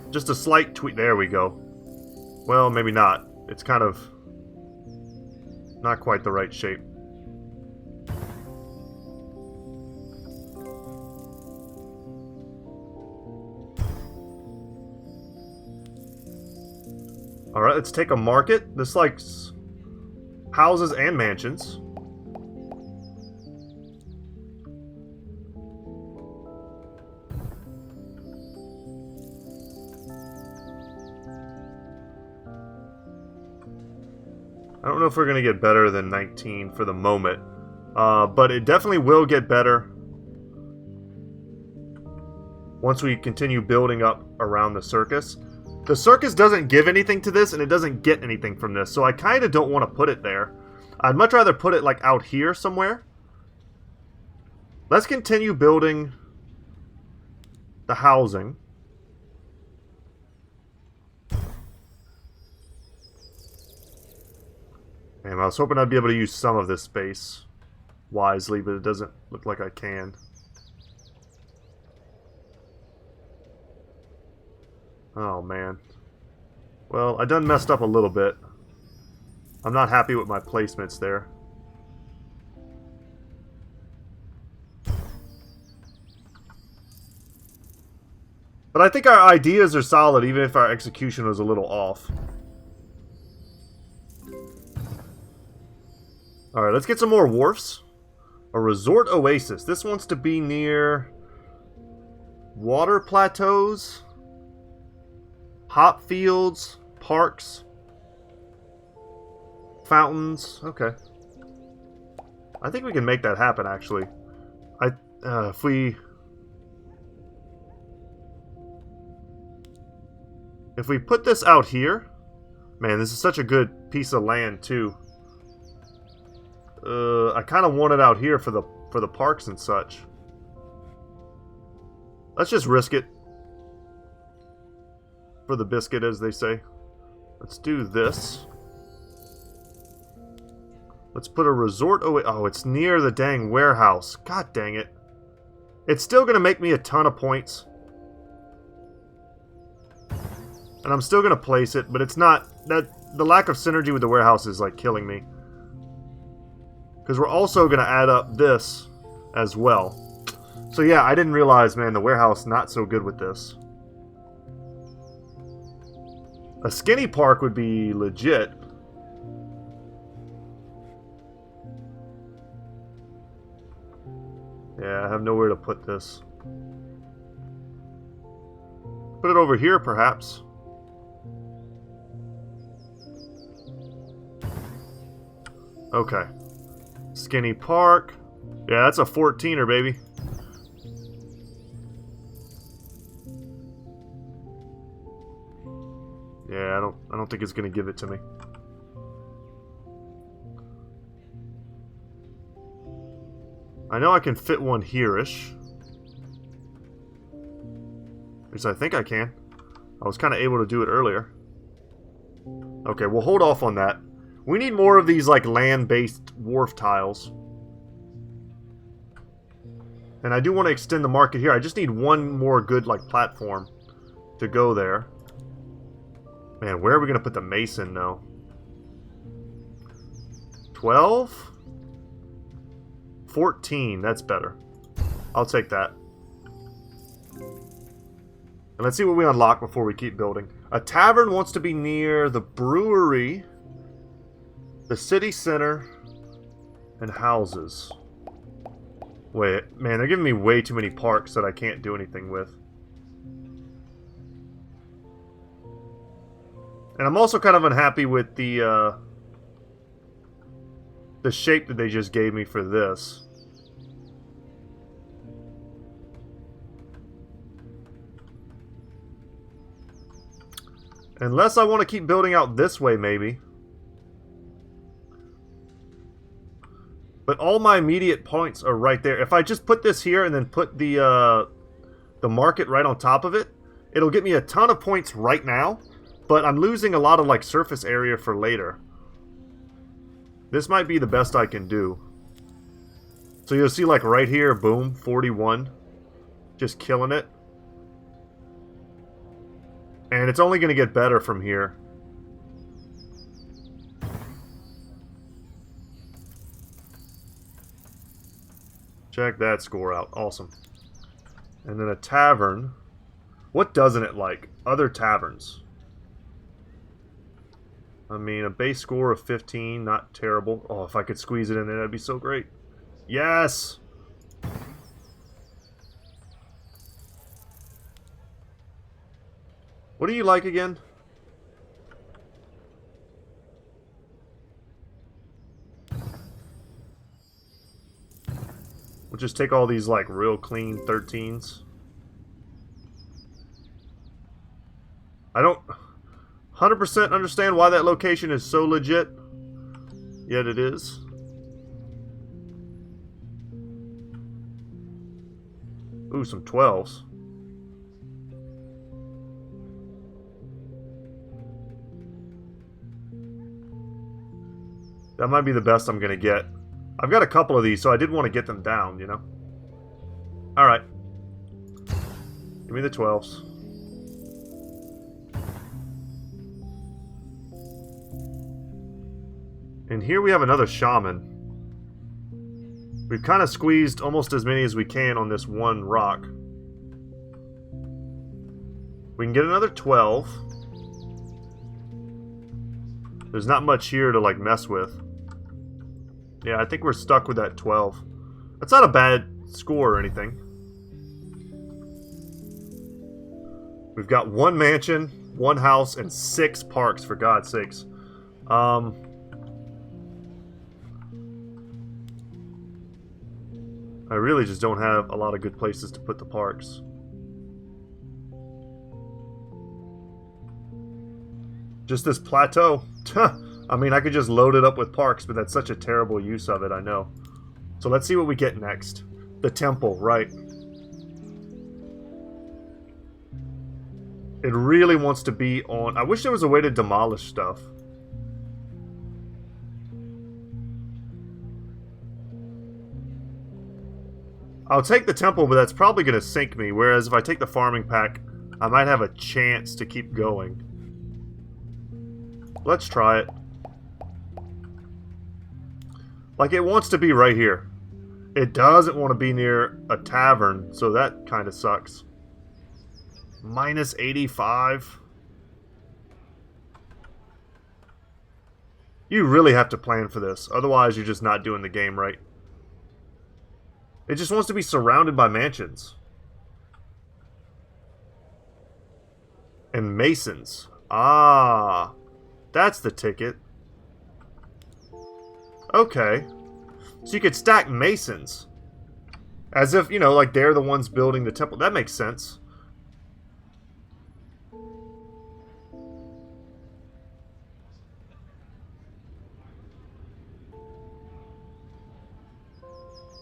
Just a slight tweak. There we go. Well, maybe not. It's kind of not quite the right shape. Alright, let's take a market. This likes houses and mansions. I don't know if we're going to get better than 19 for the moment. But it definitely will get better once we continue building up around the circus. The circus doesn't give anything to this, and it doesn't get anything from this, so I kind of don't want to put it there. I'd much rather put it, like, out here somewhere. Let's continue building the housing. And I was hoping I'd be able to use some of this space wisely, but it doesn't look like I can. Oh, man. Well, I done messed up a little bit. I'm not happy with my placements there. But I think our ideas are solid, even if our execution was a little off. Alright, let's get some more wharfs. A resort oasis. This wants to be near water plateaus, hop fields, parks, fountains. Okay. I think we can make that happen, actually. If we put this out here, man, this is such a good piece of land too. I kind of want it out here for the parks and such. Let's just risk it for the biscuit, as they say. Let's do this. Let's put a resort away. Oh, it's near the dang warehouse. God dang it. It's still going to make me a ton of points. And I'm still going to place it, but it's not... the lack of synergy with the warehouse is, like, killing me. Because we're also going to add up this as well. So yeah, I didn't realize, man, the warehouse not so good with this. A skinny park would be legit. Yeah, I have nowhere to put this. Put it over here, perhaps. Okay. Skinny park. Yeah, that's a 14er, baby. Yeah, I don't think it's gonna give it to me. I know I can fit one here-ish. At least I think I can. I was kind of able to do it earlier. Okay, we'll hold off on that. We need more of these, like, land-based wharf tiles. And I do want to extend the market here. I just need one more good, like, platform to go there. Man, where are we going to put the mason, though? 12? 14, that's better. I'll take that. And let's see what we unlock before we keep building. A tavern wants to be near the brewery, the city center, and houses. Wait, man, they're giving me way too many parks that I can't do anything with. And I'm also kind of unhappy with the shape that they just gave me for this. Unless I want to keep building out this way, maybe. But all my immediate points are right there. If I just put this here and then put the market right on top of it, it'll get me a ton of points right now, but I'm losing a lot of like surface area for later. This might be the best I can do. So you'll see like right here, boom, 41. Just killing it. And it's only going to get better from here. Check that score out. Awesome. And then a tavern. What doesn't it like? Other taverns. I mean, a base score of 15, not terrible. Oh, if I could squeeze it in there, that'd be so great. Yes! What do you like again? We'll just take all these, like, real clean 13s. I don't 100% understand why that location is so legit. Yet it is. Ooh, some 12s. That might be the best I'm going to get. I've got a couple of these, so I did want to get them down, you know? Alright. Give me the 12s. And here we have another shaman. We've kind of squeezed almost as many as we can on this one rock. We can get another 12. There's not much here to like mess with. Yeah, I think we're stuck with that 12. That's not a bad score or anything. We've got one mansion, one house, and 6 parks, for God's sakes. I really just don't have a lot of good places to put the parks. Just this plateau. I mean, I could just load it up with parks, but that's such a terrible use of it, I know. So let's see what we get next. The temple, right. It really wants to be on... I wish there was a way to demolish stuff. I'll take the temple, but that's probably going to sink me, whereas if I take the farming pack, I might have a chance to keep going. Let's try it. Like, it wants to be right here. It doesn't want to be near a tavern, so that kind of sucks. Minus 85. You really have to plan for this, otherwise you're just not doing the game right. It just wants to be surrounded by mansions. And masons. Ah, that's the ticket. Okay. So you could stack masons. As if, you know, like they're the ones building the temple. That makes sense.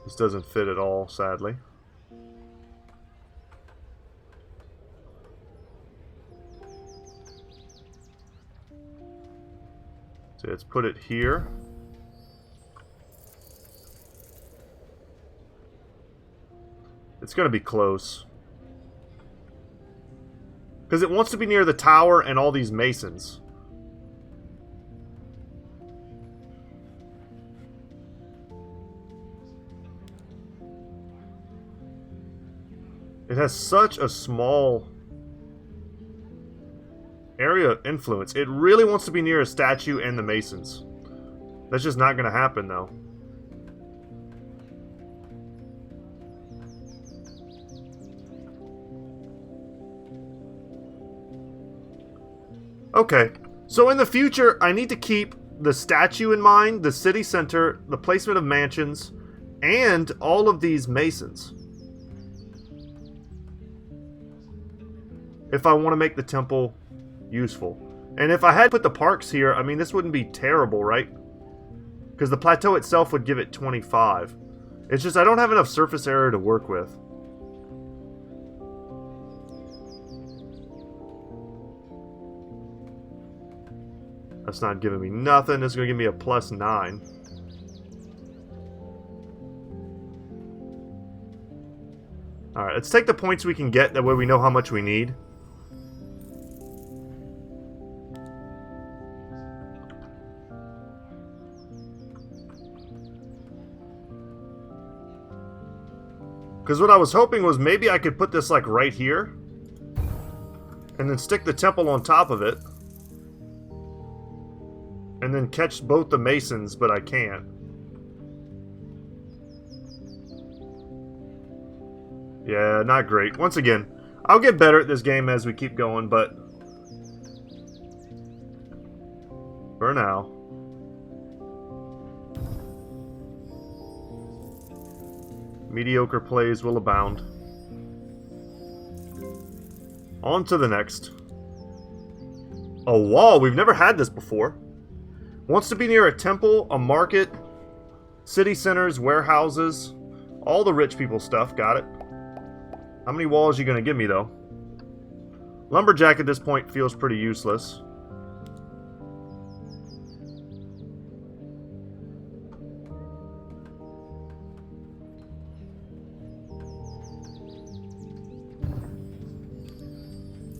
This doesn't fit at all, sadly. So let's put it here. It's going to be close. Because it wants to be near the tower and all these masons. It has such a small area of influence. It really wants to be near a statue and the masons. That's just not going to happen, though. Okay, so in the future, I need to keep the statue in mind, the city center, the placement of mansions, and all of these masons. If I want to make the temple useful. And if I had put the parks here, I mean, this wouldn't be terrible, right? Because the plateau itself would give it 25. It's just I don't have enough surface area to work with. That's not giving me nothing. It's going to give me a +9. Alright, let's take the points we can get. That way we know how much we need. Because what I was hoping was maybe I could put this like right here. And then stick the temple on top of it. And then catch both the masons, but I can't. Yeah, not great. Once again, I'll get better at this game as we keep going, but for now. Mediocre plays will abound. On to the next. A wall. We've never had this before. Wants to be near a temple, a market, city centers, warehouses, all the rich people stuff. Got it. How many walls are you going to give me, though? Lumberjack at this point feels pretty useless.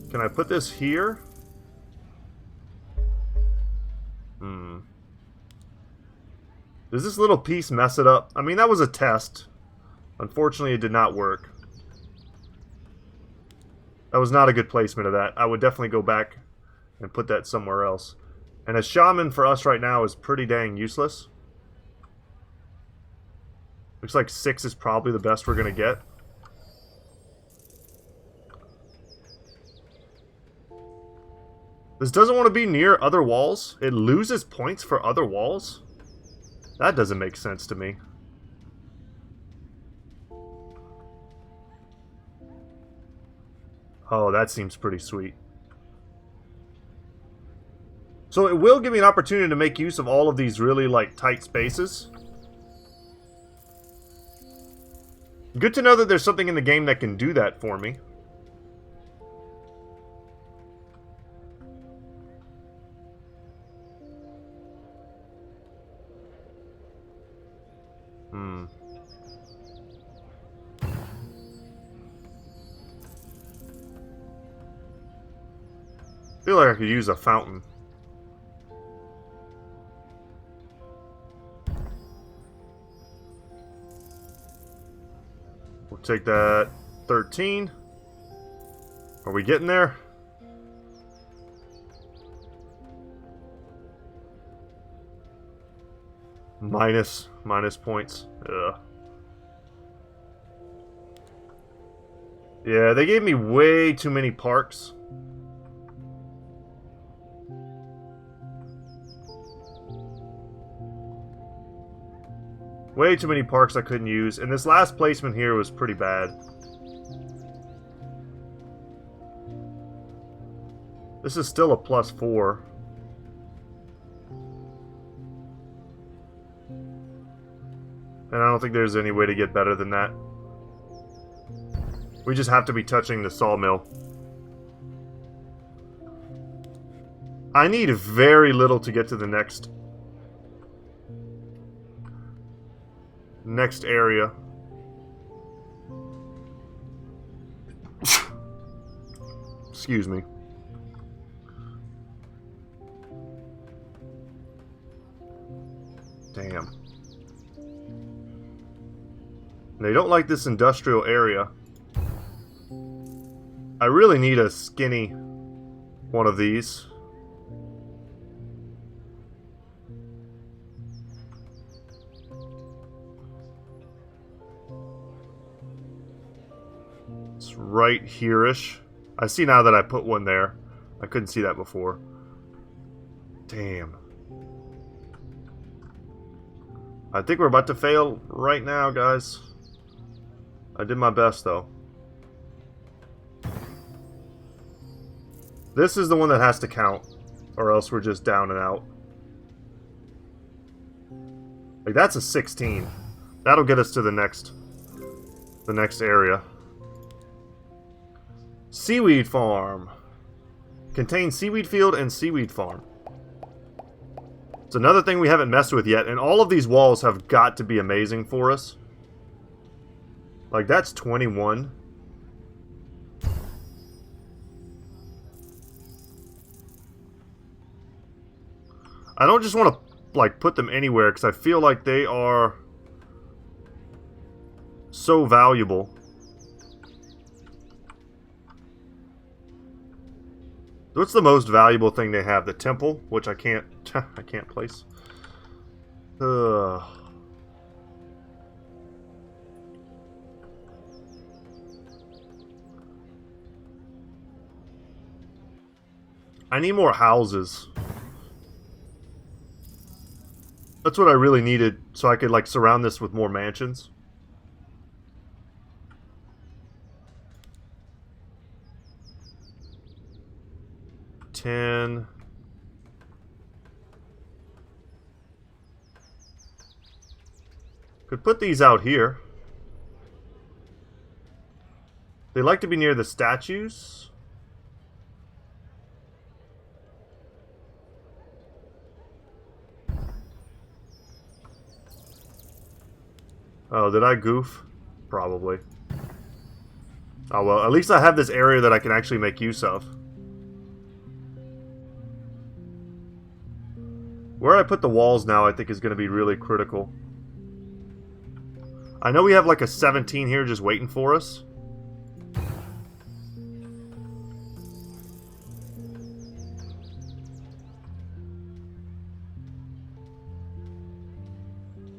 Can I put this here? Does this little piece mess it up? I mean, that was a test. Unfortunately, it did not work. That was not a good placement of that. I would definitely go back and put that somewhere else. And a shaman for us right now is pretty dang useless. Looks like 6 is probably the best we're going to get. This doesn't want to be near other walls. It loses points for other walls. That doesn't make sense to me. Oh, that seems pretty sweet. So it will give me an opportunity to make use of all of these really, like, tight spaces. Good to know that there's something in the game that can do that for me. I feel like I could use a fountain. We'll take that 13. Are we getting there? Minus points. Ugh. Yeah, they gave me way too many parks. Way too many parks I couldn't use, and this last placement here was pretty bad. This is still a +4. And I don't think there's any way to get better than that. We just have to be touching the sawmill. I need very little to get to the next area. Excuse me. Damn. They don't like this industrial area. I really need a skinny one of these. It's right here-ish. I see now that I put one there. I couldn't see that before. Damn. I think we're about to fail right now, guys. I did my best, though. This is the one that has to count, or else we're just down and out. Like, that's a 16. That'll get us to the next area. Seaweed farm. Contains seaweed field and seaweed farm. It's another thing we haven't messed with yet, and all of these walls have got to be amazing for us. Like, that's 21. I don't just want to, like, put them anywhere, because I feel like they are so valuable. What's the most valuable thing they have? The temple, which I can't place. Ugh. I need more houses. That's what I really needed, so I could, like, surround this with more mansions. Could put these out here. They like to be near the statues. Oh, did I goof? Probably. Oh well, at least I have this area that I can actually make use of. Where I put the walls now, I think, is going to be really critical. I know we have like a 17 here just waiting for us.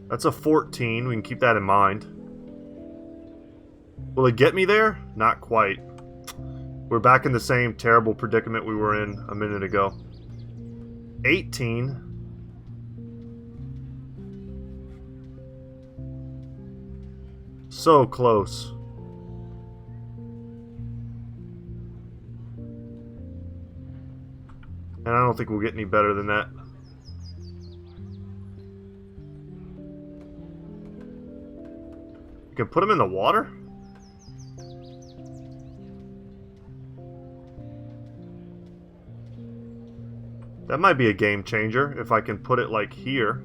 That's a 14. We can keep that in mind. Will it get me there? Not quite. We're back in the same terrible predicament we were in a minute ago. 18. So close. And I don't think we'll get any better than that. You can put them in the water? That might be a game changer if I can put it like here.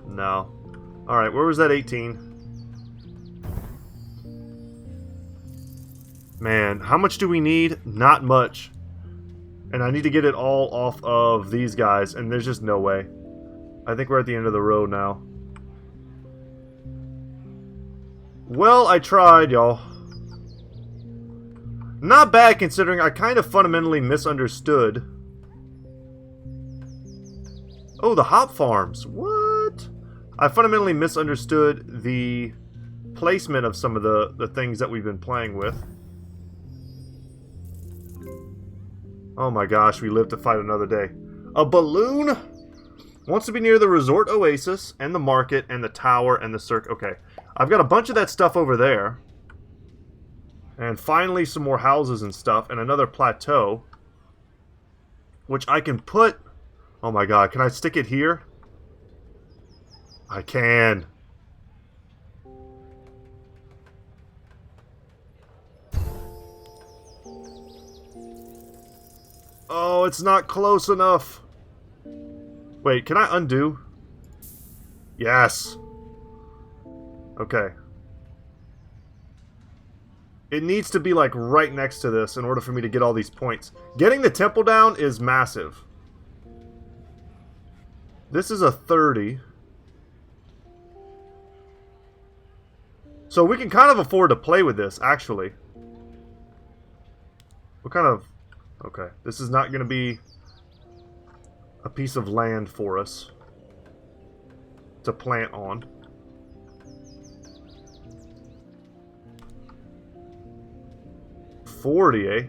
No. Alright, where was that 18? Man, how much do we need? Not much. And I need to get it all off of these guys, and there's just no way. I think we're at the end of the road now. Well, I tried, y'all. Not bad, considering I kind of fundamentally misunderstood. Oh, the hop farms. What? I fundamentally misunderstood the placement of some of the things that we've been playing with. Oh my gosh, we live to fight another day. A balloon? Wants to be near the resort oasis, and the market, and the tower, and the circ. Okay, I've got a bunch of that stuff over there. And finally some more houses and stuff, and another plateau. Which I can put... Oh my god, can I stick it here? I can. Oh, it's not close enough. Wait, can I undo? Yes. Okay. It needs to be like right next to this in order for me to get all these points. Getting the temple down is massive. This is a 30. So we can kind of afford to play with this, actually. What kind of... Okay, this is not going to be a piece of land for us to plant on. $40, eh?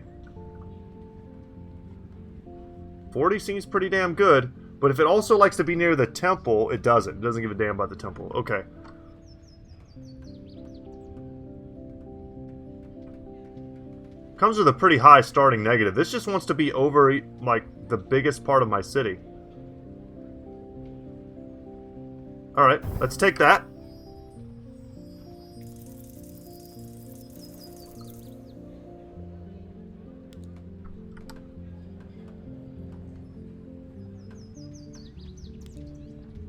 40 seems pretty damn good, but if it also likes to be near the temple, it doesn't. It doesn't give a damn about the temple. Okay. Comes with a pretty high starting negative. This just wants to be over, like, the biggest part of my city. Alright, let's take that.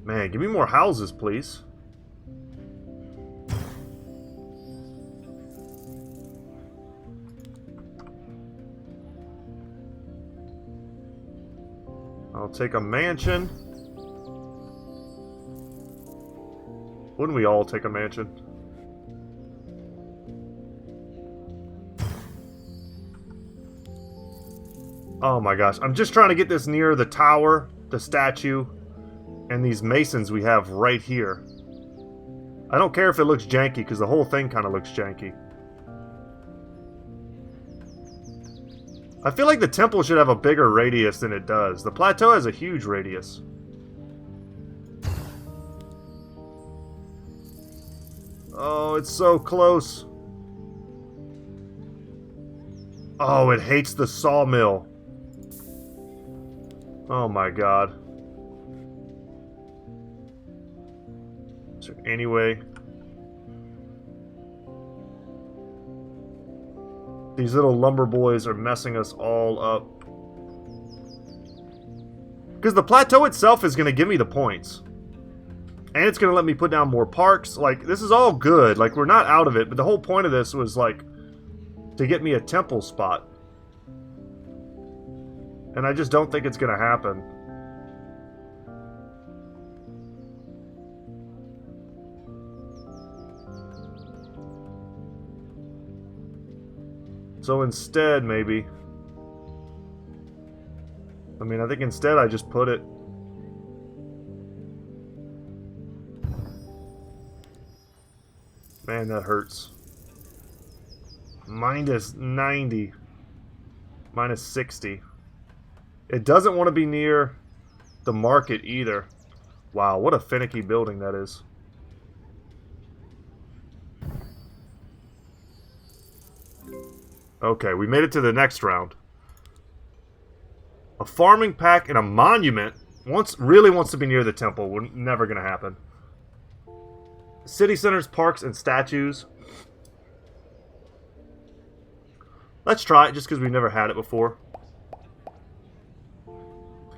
Man, give me more houses, please. I'll take a mansion. Wouldn't we all take a mansion? Oh my gosh, I'm just trying to get this near the tower, the statue, and these masons we have right here. I don't care if it looks janky, because the whole thing kind of looks janky. I feel like the temple should have a bigger radius than it does. The plateau has a huge radius. Oh, it's so close. Oh, it hates the sawmill. Oh my god. Is there any way? These little lumber boys are messing us all up. Because the plateau itself is going to give me the points. And it's going to let me put down more parks. Like, this is all good. Like, we're not out of it. But the whole point of this was, like, to get me a temple spot. And I just don't think it's going to happen. So instead, maybe... I mean, I think instead I just put it... Man, that hurts. Minus 90. Minus 60. It doesn't want to be near the market either. Wow, what a finicky building that is. Okay, we made it to the next round. A farming pack and a monument really wants to be near the temple. We're never going to happen. City centers, parks, and statues. Let's try it just because we've never had it before.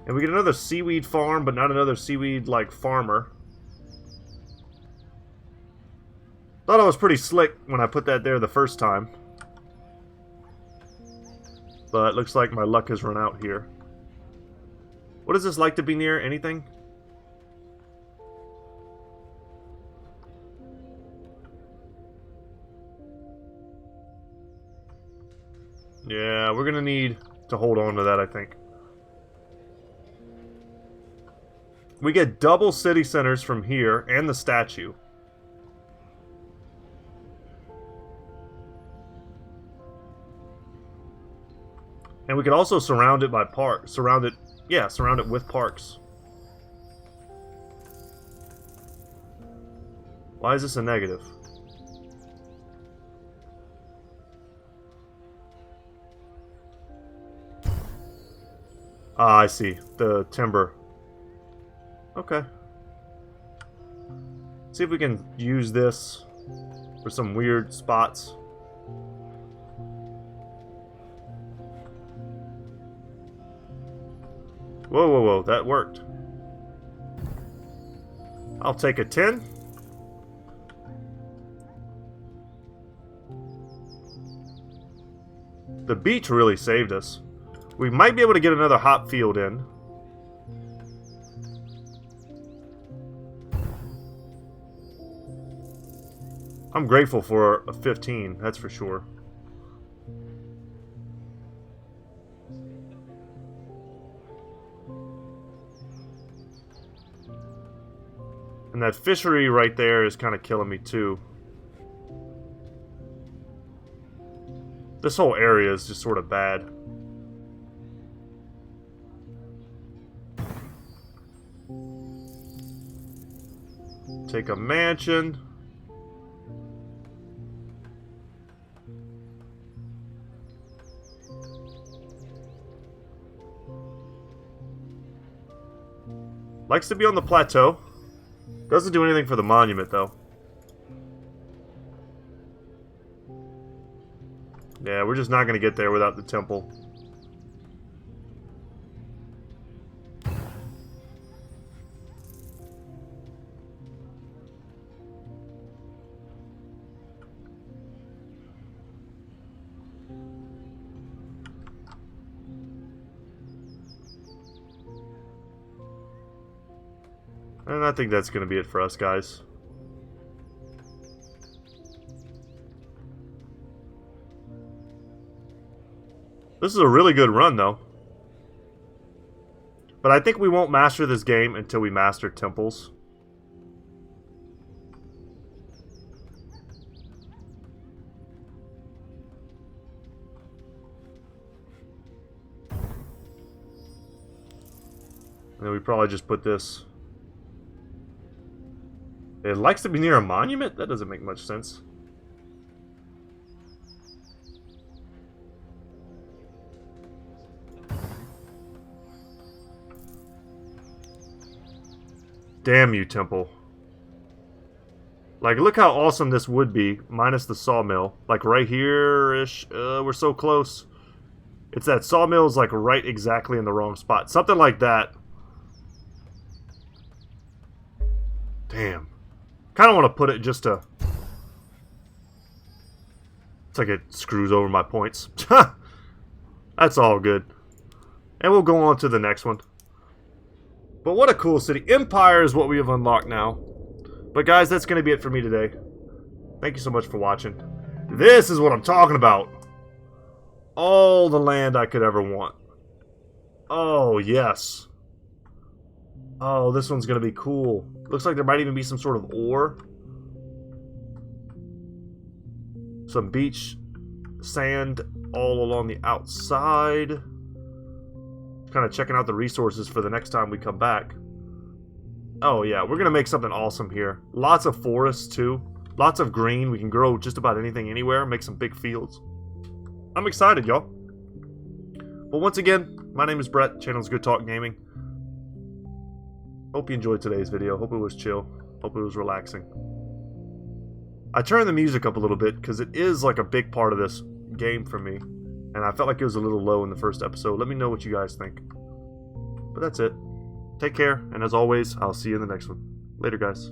And we get another seaweed farm, but not another seaweed-like farmer. Thought I was pretty slick when I put that there the first time. But it looks like my luck has run out here. What does this like to be near? Anything? Yeah, we're gonna need to hold on to that, I think. We get double city centers from here and the statue. And we could also surround it by parks. Surround it with parks. Why is this a negative? Ah, I see. The timber. Okay. See if we can use this for some weird spots. Whoa, whoa, whoa, that worked. I'll take a 10. The beach really saved us. We might be able to get another hop field in. I'm grateful for a 15, that's for sure. And that fishery right there is kind of killing me too. This whole area is just sort of bad. Take a mansion. Likes to be on the plateau. Doesn't do anything for the monument, though. Yeah, we're just not going to get there without the temple. And I think that's going to be it for us, guys. This is a really good run, though. But I think we won't master this game until we master temples. And then we probably just put this... It likes to be near a monument? That doesn't make much sense. Damn you, temple. Like, look how awesome this would be, minus the sawmill. Like, right here-ish. We're so close. It's that sawmill is, like, right exactly in the wrong spot. Something like that. Damn. Kind of want to put it just to... It's like it screws over my points. That's all good. And we'll go on to the next one. But what a cool city. Empire is what we have unlocked now. But guys, that's going to be it for me today. Thank you so much for watching. This is what I'm talking about. All the land I could ever want. Oh, yes. Oh, this one's going to be cool. Looks like there might even be some sort of ore. Some beach sand all along the outside. Kind of checking out the resources for the next time we come back. Oh yeah, we're going to make something awesome here. Lots of forests too. Lots of green. We can grow just about anything anywhere. Make some big fields. I'm excited, y'all. But once again, my name is Brett. Channel's Goodtalk Gaming. Hope you enjoyed today's video. Hope it was chill. Hope it was relaxing. I turned the music up a little bit because it is like a big part of this game for me. And I felt like it was a little low in the first episode. Let me know what you guys think. But that's it. Take care, and as always, I'll see you in the next one. Later, guys.